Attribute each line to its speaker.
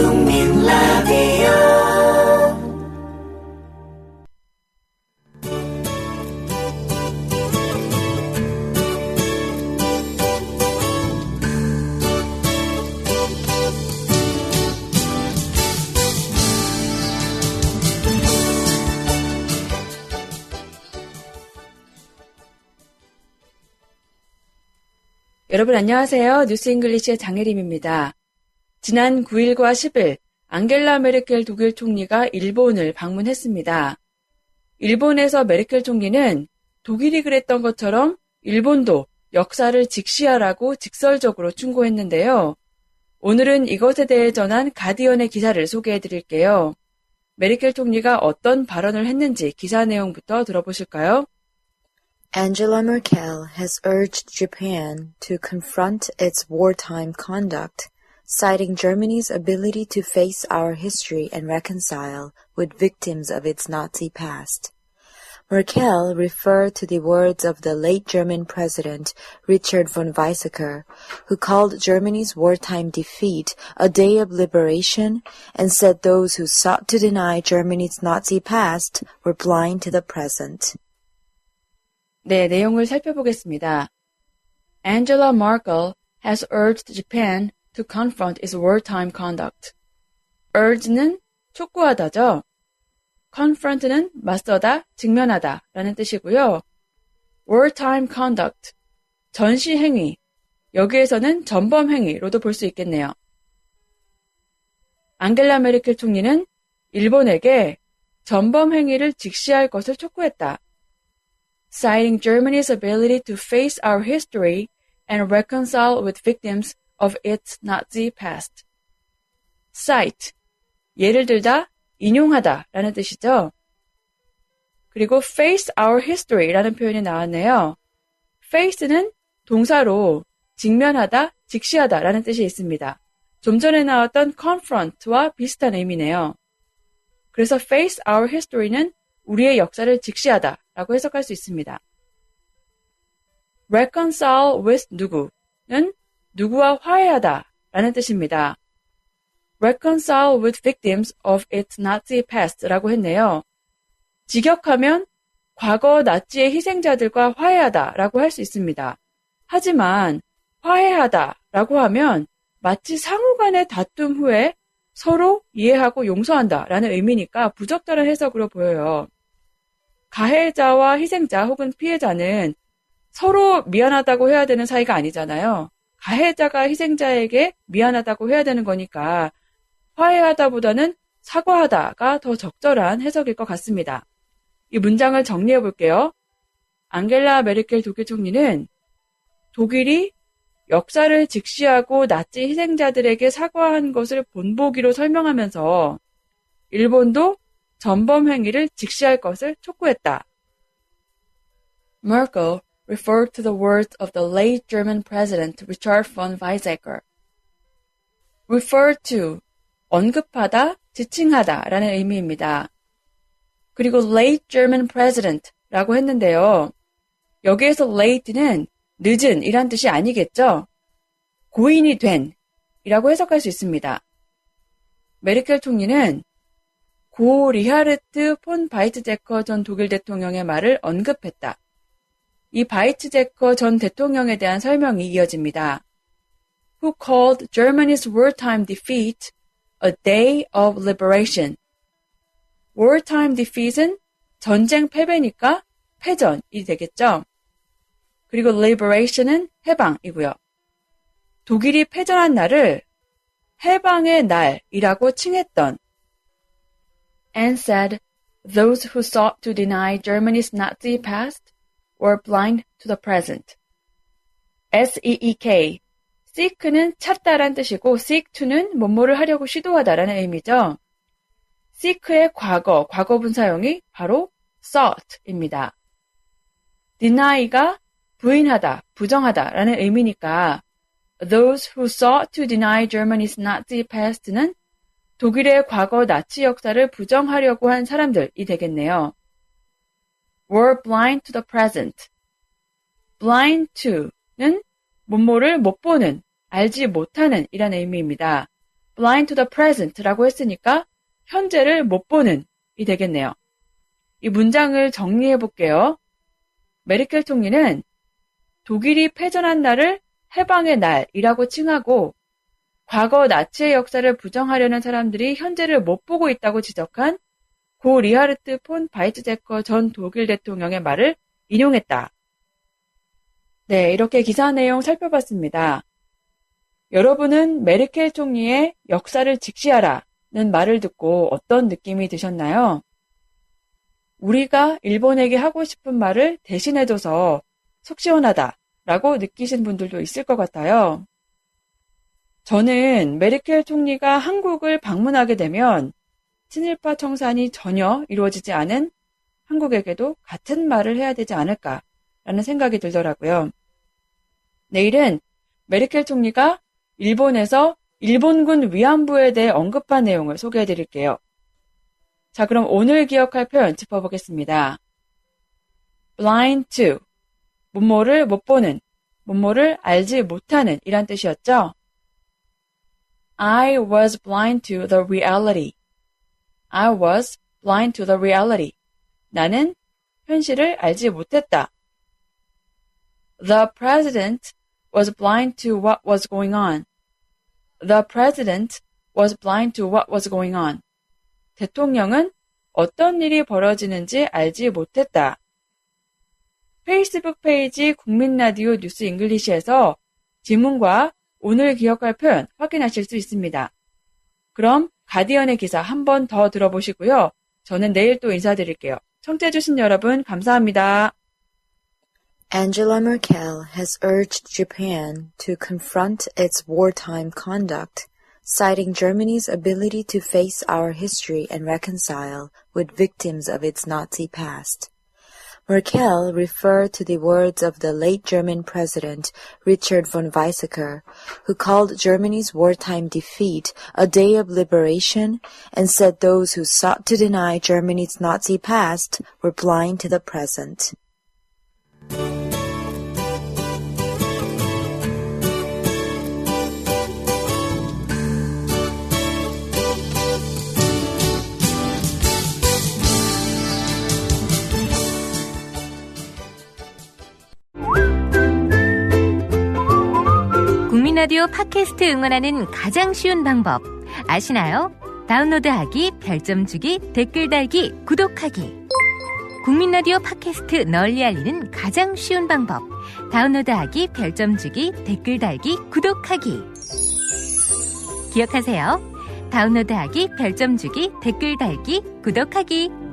Speaker 1: 국민 라디오
Speaker 2: 여러분 안녕하세요. 뉴스 잉글리시의 장혜림입니다. 지난 9일과 10일 앙겔라 메르켈 독일 총리가 일본을 방문했습니다. 일본에서 메르켈 총리는 독일이 그랬던 것처럼 일본도 역사를 직시하라고 직설적으로 충고했는데요. 오늘은 이것에 대해 전한 가디언의 기사를 소개해 드릴게요. 메르켈 총리가 어떤 발언을 했는지 기사 내용부터 들어보실까요?
Speaker 3: Angela Merkel has urged Japan to confront its wartime conduct, citing Germany's ability to face our history and reconcile with victims of its Nazi past. Merkel referred to the words of the late German President Richard von Weizsäcker, who called Germany's wartime defeat a day of liberation and said those who sought to deny Germany's Nazi past were blind to the present.
Speaker 2: 네, 내용을 살펴보겠습니다. Angela Merkel has urged Japan to confront its wartime conduct. urge는 촉구하다죠. confront는 맞서다, 직면하다 라는 뜻이고요. wartime conduct, 전시행위, 여기에서는 전범행위로도 볼 수 있겠네요. 앙겔라 메르켈 총리는 일본에게 전범행위를 직시할 것을 촉구했다. citing Germany's ability to face our history and reconcile with victims of its Nazi past. cite, 예를 들다, 인용하다 라는 뜻이죠. 그리고 face our history 라는 표현이 나왔네요. face는 동사로 직면하다, 직시하다 라는 뜻이 있습니다. 좀 전에 나왔던 confront와 비슷한 의미네요. 그래서 face our history는 우리의 역사를 직시하다 라고 해석할 수 있습니다. reconcile with 누구는 누구와 화해하다 라는 뜻입니다. reconcile with victims of its Nazi past 라고 했네요. 직역하면 과거 나치의 희생자들과 화해하다 라고 할 수 있습니다. 하지만 화해하다 라고 하면 마치 상호간의 다툼 후에 서로 이해하고 용서한다 라는 의미니까 부적절한 해석으로 보여요. 가해자와 희생자 혹은 피해자는 서로 미안하다고 해야 되는 사이가 아니잖아요. 가해자가 희생자에게 미안하다고 해야 되는 거니까 화해하다보다는 사과하다가 더 적절한 해석일 것 같습니다. 이 문장을 정리해 볼게요. 앙겔라 메르켈 독일 총리는 독일이 역사를 직시하고 나치 희생자들에게 사과한 것을 본보기로 설명하면서 일본도 전범 행위를 직시할 것을 촉구했다. Merkel referred to the words of the late German President Richard von Weizsäcker. refer to, 언급하다, 지칭하다 라는 의미입니다. 그리고 late German President 라고 했는데요. 여기에서 late는 늦은 이란 뜻이 아니겠죠? 고인이 된 이라고 해석할 수 있습니다. 메르켈 총리는 고 리하르트 폰 바이츠제커 전 독일 대통령의 말을 언급했다. 이 바이츠제커 전 대통령에 대한 설명이 이어집니다. Who called Germany's wartime defeat a day of liberation. wartime defeat은 전쟁 패배니까 패전이 되겠죠. 그리고 liberation은 해방이고요. 독일이 패전한 날을 해방의 날이라고 칭했던 and said those who sought to deny Germany's Nazi past were blind to the present. seek, seek는 찾다란 뜻이고 seek to는 뭐뭐를 하려고 시도하다라는 의미죠. seek의 과거분 사용이 바로 sought입니다. deny가 부인하다, 부정하다라는 의미니까 those who sought to deny Germany's Nazi past는 독일의 과거 나치 역사를 부정하려고 한 사람들이 되겠네요. were blind to the present. blind to는 뭐뭐를 못 보는, 알지 못하는 이란 의미입니다. blind to the present라고 했으니까 현재를 못 보는 이 되겠네요. 이 문장을 정리해 볼게요. 메르켈 총리는 독일이 패전한 날을 해방의 날이라고 칭하고 과거 나치의 역사를 부정하려는 사람들이 현재를 못 보고 있다고 지적한 고 리하르트 폰 바이츠제커 전 독일 대통령의 말을 인용했다. 네, 이렇게 기사 내용 살펴봤습니다. 여러분은 메르켈 총리의 역사를 직시하라는 말을 듣고 어떤 느낌이 드셨나요? 우리가 일본에게 하고 싶은 말을 대신해줘서 속 시원하다라고 느끼신 분들도 있을 것 같아요. 저는 메르켈 총리가 한국을 방문하게 되면 친일파 청산이 전혀 이루어지지 않은 한국에게도 같은 말을 해야 되지 않을까라는 생각이 들더라고요. 내일은 메르켈 총리가 일본에서 일본군 위안부에 대해 언급한 내용을 소개해 드릴게요. 자, 그럼 오늘 기억할 표현 짚어보겠습니다. blind to, 뭐뭐를 못 보는, 뭐뭐를 알지 못하는 이란 뜻이었죠. I was blind to the reality. I was blind to the reality. 나는 현실을 알지 못했다. The president was blind to what was going on. The president was blind to what was going on. 대통령은 어떤 일이 벌어지는지 알지 못했다. 페이스북 페이지 국민라디오 뉴스 잉글리시에서 지문과 오늘 기억할 표현 확인하실 수 있습니다. 그럼 가디언의 기사 한 번 더 들어보시고요. 저는 내일 또 인사드릴게요. 청취해주신 여러분 감사합니다.
Speaker 3: Angela Merkel has urged Japan to confront its wartime conduct, citing Germany's ability to face our history and reconcile with victims of its Nazi past. Merkel referred to the words of the late German President Richard von Weizsäcker, who called Germany's wartime defeat a day of liberation and said those who sought to deny Germany's Nazi past were blind to the present.
Speaker 4: 국민라디오 팟캐스트 응원하는 가장 쉬운 방법 아시나요? 다운로드하기, 별점 주기, 댓글 달기, 구독하기. 국민라디오 팟캐스트 널리 알리는 가장 쉬운 방법. 다운로드하기, 별점 주기, 댓글 달기, 구독하기. 기억하세요. 다운로드하기, 별점 주기, 댓글 달기, 구독하기.